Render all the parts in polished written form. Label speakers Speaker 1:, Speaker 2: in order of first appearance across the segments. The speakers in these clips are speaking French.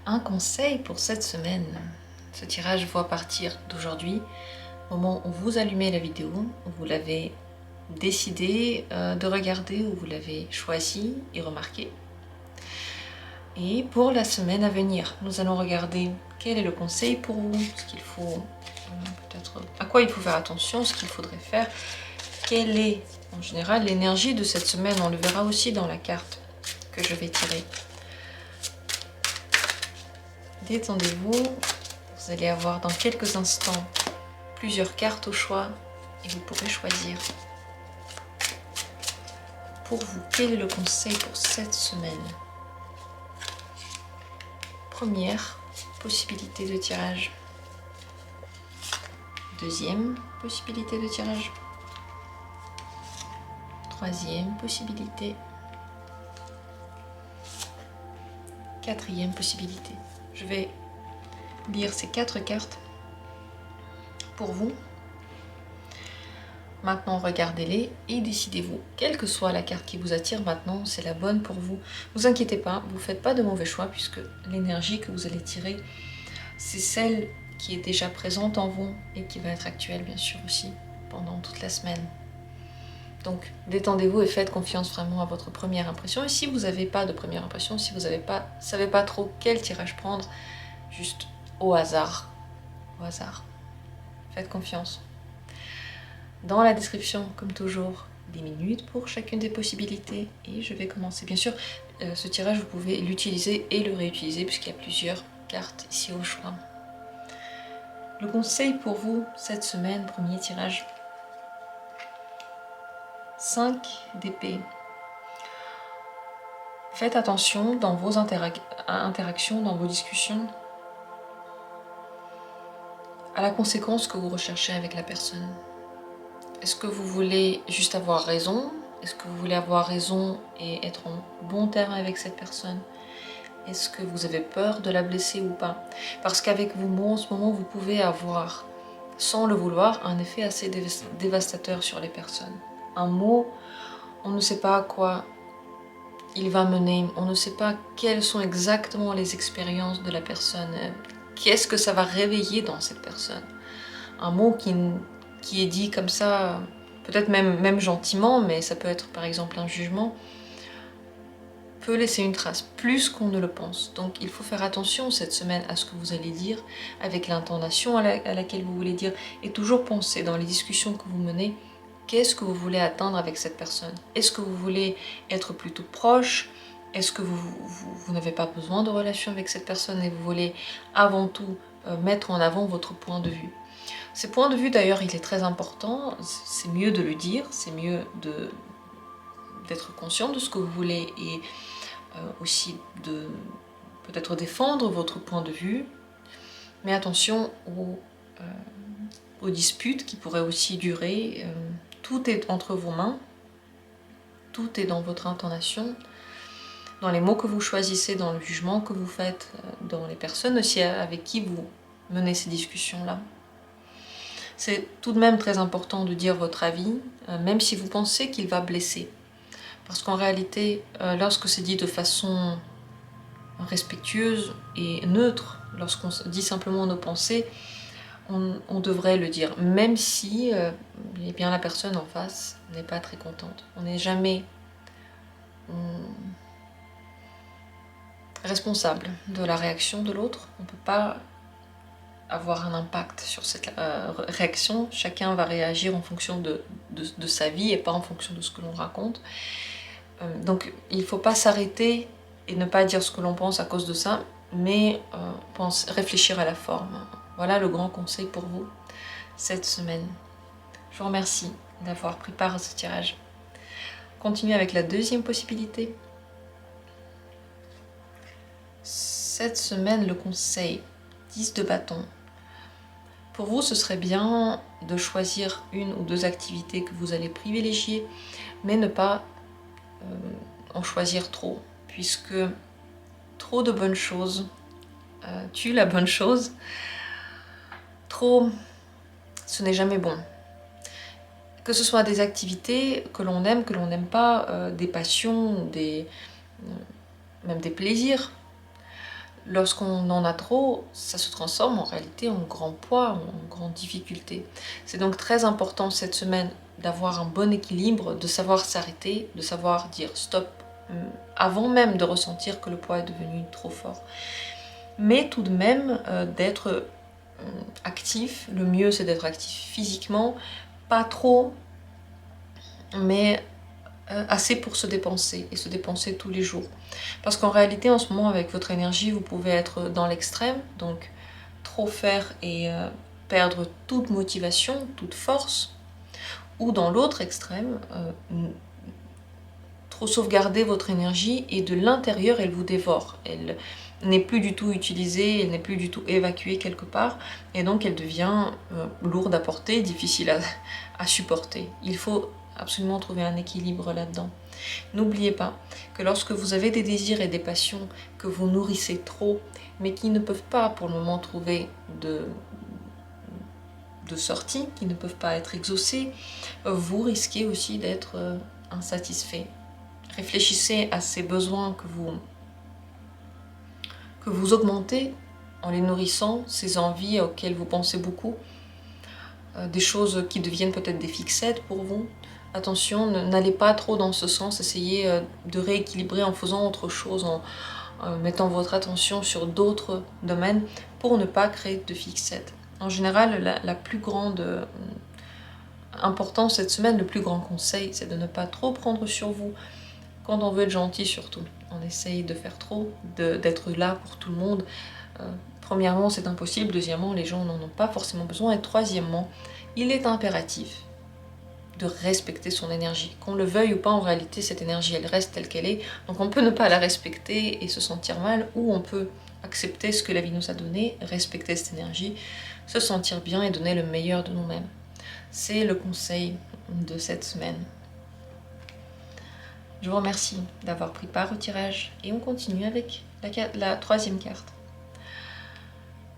Speaker 1: Un conseil pour cette semaine. Ce tirage va partir d'aujourd'hui, au moment où vous allumez la vidéo, où vous l'avez décidé de regarder, où vous l'avez choisi et remarqué. Et pour la semaine à venir, nous allons regarder quel est le conseil pour vous, ce qu'il faut, peut-être à quoi il faut faire attention, ce qu'il faudrait faire, quelle est en général l'énergie de cette semaine. On le verra aussi dans la carte que je vais tirer. Détendez-vous, vous allez avoir dans quelques instants plusieurs cartes au choix et vous pourrez choisir. Pour vous, quel est le conseil pour cette semaine? Première possibilité de tirage. Deuxième possibilité de tirage. Troisième possibilité. Quatrième possibilité. Je vais lire ces 4 cartes pour vous. Maintenant, regardez-les et décidez-vous. Quelle que soit la carte qui vous attire maintenant, c'est la bonne pour vous. Ne vous inquiétez pas, vous ne faites pas de mauvais choix puisque l'énergie que vous allez tirer, c'est celle qui est déjà présente en vous et qui va être actuelle bien sûr aussi pendant toute la semaine. Donc détendez-vous et faites confiance vraiment à votre première impression. Et si vous n'avez pas de première impression, si vous ne savez pas trop quel tirage prendre, juste au hasard. Au hasard. Faites confiance. Dans la description, comme toujours, des minutes pour chacune des possibilités. Et je vais commencer. Bien sûr, ce tirage, vous pouvez l'utiliser et le réutiliser puisqu'il y a plusieurs cartes ici au choix. Le conseil pour vous cette semaine, premier tirage. 5 d'épée. Faites attention dans vos interactions, dans vos discussions, à la conséquence que vous recherchez avec la personne. Est-ce que vous voulez juste avoir raison? Est-ce que vous voulez avoir raison et être en bon terme avec cette personne? Est-ce que vous avez peur de la blesser ou pas? Parce qu'avec vos mots en ce moment, vous pouvez avoir, sans le vouloir, un effet assez dévastateur sur les personnes. Un mot, on ne sait pas à quoi il va mener, on ne sait pas quelles sont exactement les expériences de la personne, qu'est-ce que ça va réveiller dans cette personne. Un mot qui est dit comme ça, peut-être même gentiment, mais ça peut être par exemple un jugement, peut laisser une trace, plus qu'on ne le pense. Donc il faut faire attention cette semaine à ce que vous allez dire, avec l'intonation à laquelle vous voulez dire, et toujours penser dans les discussions que vous menez, qu'est-ce que vous voulez atteindre avec cette personne? Est-ce que vous voulez être plutôt proche? Est-ce que vous n'avez pas besoin de relation avec cette personne et vous voulez avant tout mettre en avant votre point de vue? Ce point de vue d'ailleurs, il est très important, c'est mieux de le dire, c'est mieux d'être conscient de ce que vous voulez et aussi de peut-être défendre votre point de vue, mais attention aux disputes qui pourraient aussi durer. Tout est entre vos mains, tout est dans votre intonation, dans les mots que vous choisissez, dans le jugement que vous faites, dans les personnes aussi avec qui vous menez ces discussions-là. C'est tout de même très important de dire votre avis, même si vous pensez qu'il va blesser. Parce qu'en réalité, lorsque c'est dit de façon respectueuse et neutre, lorsqu'on dit simplement nos pensées, on devrait le dire, même si eh bien, la personne en face n'est pas très contente. On n'est jamais responsable de la réaction de l'autre. On ne peut pas avoir un impact sur cette réaction. Chacun va réagir en fonction de sa vie et pas en fonction de ce que l'on raconte. Donc il ne faut pas s'arrêter et ne pas dire ce que l'on pense à cause de ça, mais réfléchir à la forme. Voilà le grand conseil pour vous cette semaine. Je vous remercie d'avoir pris part à ce tirage. Continuez avec la deuxième possibilité. Cette semaine, le conseil 10 de bâton. Pour vous, ce serait bien de choisir une ou deux activités que vous allez privilégier, mais ne pas en choisir trop, puisque trop de bonnes choses tue la bonne chose. Trop, ce n'est jamais bon. Que ce soit des activités que l'on aime, que l'on n'aime pas, des passions, même des plaisirs. lorsqu'on en a trop, ça se transforme en réalité en grand poids, en grande difficulté. C'est donc très important cette semaine d'avoir un bon équilibre, de savoir s'arrêter, de savoir dire stop, avant même de ressentir que le poids est devenu trop fort. Mais tout de même, d'être actif, le mieux c'est d'être actif physiquement, pas trop, mais assez pour se dépenser, et se dépenser tous les jours. Parce qu'en réalité, en ce moment, avec votre énergie, vous pouvez être dans l'extrême, donc trop faire et perdre toute motivation, toute force, ou dans l'autre extrême, trop sauvegarder votre énergie et de l'intérieur, elle vous dévore. Elle n'est plus du tout utilisée, elle n'est plus du tout évacuée quelque part, et donc elle devient lourde à porter, difficile à supporter. Il faut absolument trouver un équilibre là-dedans. N'oubliez pas que lorsque vous avez des désirs et des passions que vous nourrissez trop, mais qui ne peuvent pas pour le moment trouver de sortie, qui ne peuvent pas être exaucés, vous risquez aussi d'être insatisfait. Réfléchissez à ces besoins que vous augmentez en les nourrissant, ces envies auxquelles vous pensez beaucoup, des choses qui deviennent peut-être des fixettes pour vous. Attention, n'allez pas trop dans ce sens, essayez de rééquilibrer en faisant autre chose, en mettant votre attention sur d'autres domaines pour ne pas créer de fixettes. En général, la plus grande importance cette semaine, le plus grand conseil, c'est de ne pas trop prendre sur vous, quand on veut être gentil surtout. On essaye de faire trop, d'être là pour tout le monde. Premièrement, c'est impossible. Deuxièmement, les gens n'en ont pas forcément besoin. Et troisièmement, il est impératif de respecter son énergie. Qu'on le veuille ou pas, en réalité, cette énergie, elle reste telle qu'elle est. Donc on peut ne pas la respecter et se sentir mal, ou on peut accepter ce que la vie nous a donné, respecter cette énergie, se sentir bien et donner le meilleur de nous-mêmes. C'est le conseil de cette semaine. Je vous remercie d'avoir pris part au tirage et on continue avec la troisième carte.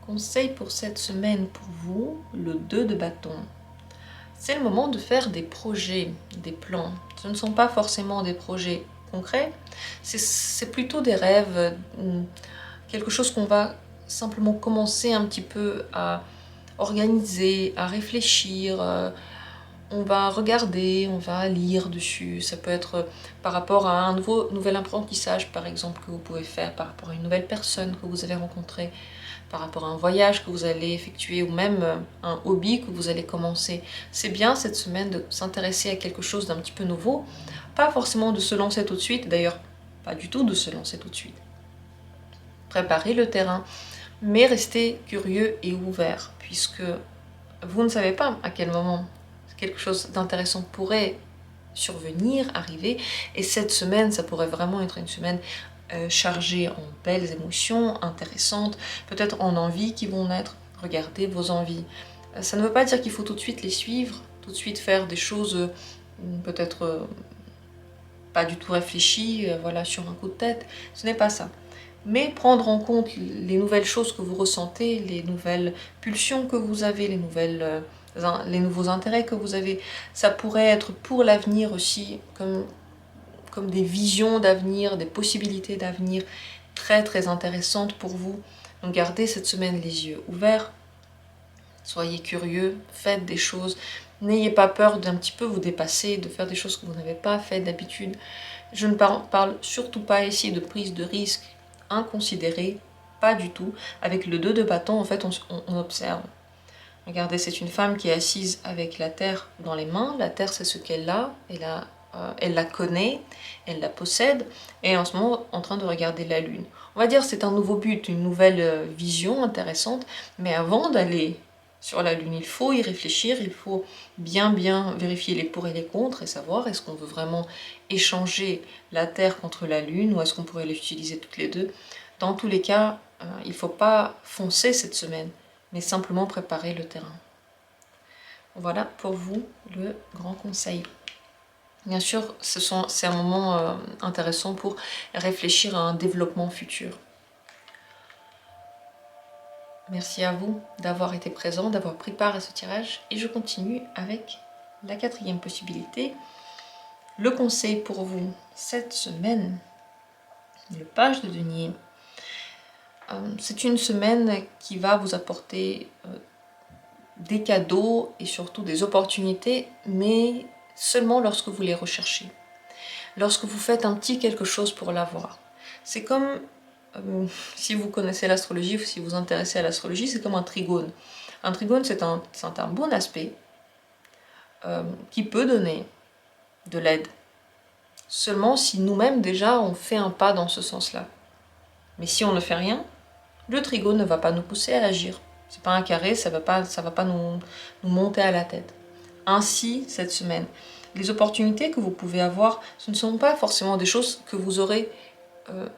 Speaker 1: Conseil pour cette semaine pour vous, le 2 de bâton. C'est le moment de faire des projets, des plans. Ce ne sont pas forcément des projets concrets, c'est plutôt des rêves, quelque chose qu'on va simplement commencer un petit peu à organiser, à réfléchir. On va regarder, on va lire dessus. Ça peut être par rapport à un nouvel apprentissage, par exemple, que vous pouvez faire, par rapport à une nouvelle personne que vous avez rencontrée, par rapport à un voyage que vous allez effectuer, ou même un hobby que vous allez commencer. C'est bien cette semaine de s'intéresser à quelque chose d'un petit peu nouveau, pas forcément de se lancer tout de suite, d'ailleurs pas du tout de se lancer tout de suite. Préparez le terrain, mais restez curieux et ouvert, puisque vous ne savez pas à quel moment quelque chose d'intéressant pourrait survenir, arriver, et cette semaine, ça pourrait vraiment être une semaine chargée en belles émotions, intéressantes, peut-être en envies qui vont naître. Regardez vos envies. Ça ne veut pas dire qu'il faut tout de suite les suivre, tout de suite faire des choses peut-être pas du tout réfléchies, voilà, sur un coup de tête. Ce n'est pas ça. Mais prendre en compte les nouvelles choses que vous ressentez, les nouvelles pulsions que vous avez, les nouveaux intérêts que vous avez, ça pourrait être pour l'avenir aussi, comme des visions d'avenir, des possibilités d'avenir très très intéressantes pour vous. Donc gardez cette semaine les yeux ouverts, soyez curieux, faites des choses, n'ayez pas peur d'un petit peu vous dépasser, de faire des choses que vous n'avez pas fait d'habitude. Je ne parle surtout pas ici de prise de risque inconsidérée, pas du tout. Avec le 2 de bâton, en fait, on observe. Regardez, c'est une femme qui est assise avec la terre dans les mains. La terre, c'est ce qu'elle a. Elle la connaît, elle la possède, et en ce moment en train de regarder la lune. On va dire c'est un nouveau but, une nouvelle vision intéressante, mais avant d'aller sur la lune, il faut y réfléchir, il faut bien vérifier les pour et les contre et savoir est-ce qu'on veut vraiment échanger la terre contre la lune ou est-ce qu'on pourrait les utiliser toutes les deux. Dans tous les cas, il ne faut pas foncer cette semaine, mais simplement préparer le terrain. Voilà pour vous le grand conseil. Bien sûr, c'est un moment intéressant pour réfléchir à un développement futur. Merci à vous d'avoir été présent, d'avoir pris part à ce tirage. Et je continue avec la quatrième possibilité. Le conseil pour vous cette semaine, le page de denier. C'est une semaine qui va vous apporter des cadeaux et surtout des opportunités, mais seulement lorsque vous les recherchez. Lorsque vous faites un petit quelque chose pour l'avoir. C'est comme, si vous connaissez l'astrologie ou si vous vous intéressez à l'astrologie, c'est comme un trigone. Un trigone, c'est un bon aspect qui peut donner de l'aide. Seulement si nous-mêmes déjà on fait un pas dans ce sens-là. Mais si on ne fait rien, le trigone ne va pas nous pousser à agir. C'est pas un carré, ça va pas nous monter à la tête. Ainsi, cette semaine, les opportunités que vous pouvez avoir, ce ne sont pas forcément des choses que vous aurez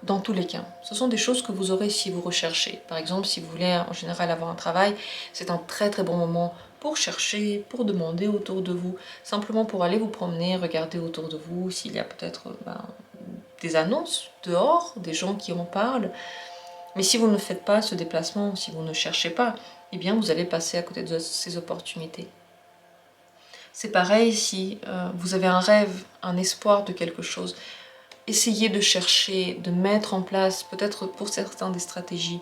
Speaker 1: dans tous les cas. Ce sont des choses que vous aurez si vous recherchez. Par exemple, si vous voulez en général avoir un travail, c'est un très très bon moment pour chercher, pour demander autour de vous, simplement pour aller vous promener, regarder autour de vous s'il y a peut-être des annonces dehors, des gens qui en parlent. Mais si vous ne faites pas ce déplacement, si vous ne cherchez pas, eh bien vous allez passer à côté de ces opportunités. C'est pareil si vous avez un rêve, un espoir de quelque chose. Essayez de chercher, de mettre en place, peut-être pour certains des stratégies,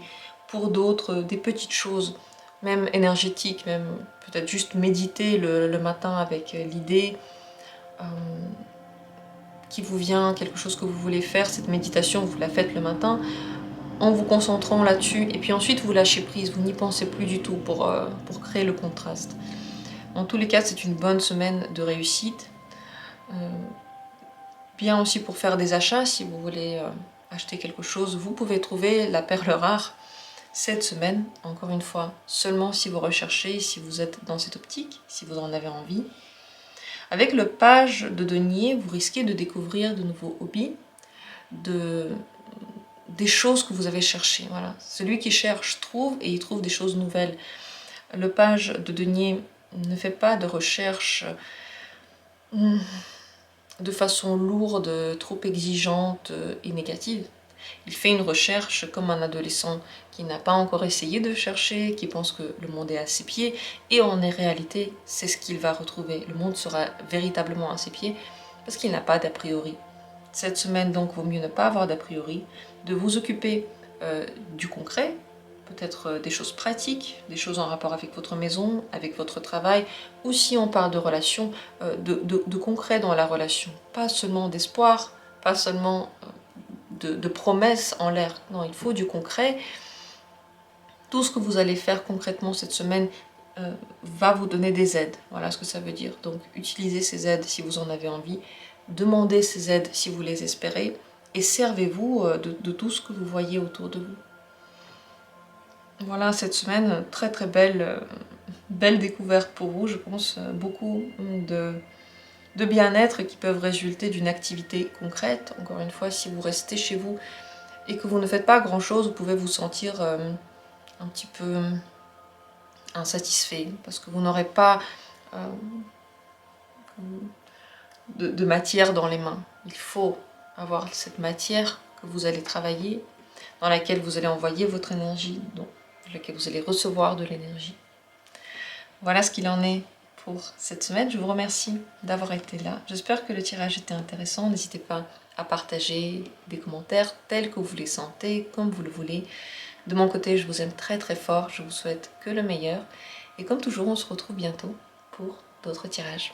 Speaker 1: pour d'autres des petites choses, même énergétiques, même peut-être juste méditer le matin avec l'idée qui vous vient, quelque chose que vous voulez faire, cette méditation, vous la faites le matin, en vous concentrant là-dessus, et puis ensuite vous lâchez prise, vous n'y pensez plus du tout pour créer le contraste. En tous les cas, c'est une bonne semaine de réussite. Bien aussi pour faire des achats, si vous voulez acheter quelque chose, vous pouvez trouver la perle rare cette semaine, encore une fois, seulement si vous recherchez, si vous êtes dans cette optique, si vous en avez envie. Avec le page de denier, vous risquez de découvrir de nouveaux hobbies, des choses que vous avez cherchées. Voilà. Celui qui cherche trouve et il trouve des choses nouvelles. Le page de denier ne fait pas de recherche de façon lourde, trop exigeante et négative. Il fait une recherche comme un adolescent qui n'a pas encore essayé de chercher, qui pense que le monde est à ses pieds, et en réalité, c'est ce qu'il va retrouver. Le monde sera véritablement à ses pieds parce qu'il n'a pas d'a priori. Cette semaine, donc, vaut mieux ne pas avoir d'a priori, de vous occuper du concret, peut-être des choses pratiques, des choses en rapport avec votre maison, avec votre travail, ou si on parle de relations, de concret dans la relation. Pas seulement d'espoir, pas seulement de promesses en l'air. Non, il faut du concret. Tout ce que vous allez faire concrètement cette semaine va vous donner des aides. Voilà ce que ça veut dire. Donc utilisez ces aides si vous en avez envie. Demandez ces aides si vous les espérez. Et servez-vous de tout ce que vous voyez autour de vous. Voilà, cette semaine, très très belle découverte pour vous, je pense, beaucoup de bien-être qui peuvent résulter d'une activité concrète. Encore une fois, si vous restez chez vous et que vous ne faites pas grand-chose, vous pouvez vous sentir un petit peu insatisfait, parce que vous n'aurez pas de matière dans les mains. Il faut avoir cette matière que vous allez travailler, dans laquelle vous allez envoyer votre énergie, dans laquelle vous allez recevoir de l'énergie. Voilà ce qu'il en est pour cette semaine. Je vous remercie d'avoir été là. J'espère que le tirage était intéressant. N'hésitez pas à partager des commentaires tels que vous les sentez, comme vous le voulez. De mon côté, je vous aime très très fort. Je vous souhaite que le meilleur. Et comme toujours, on se retrouve bientôt pour d'autres tirages.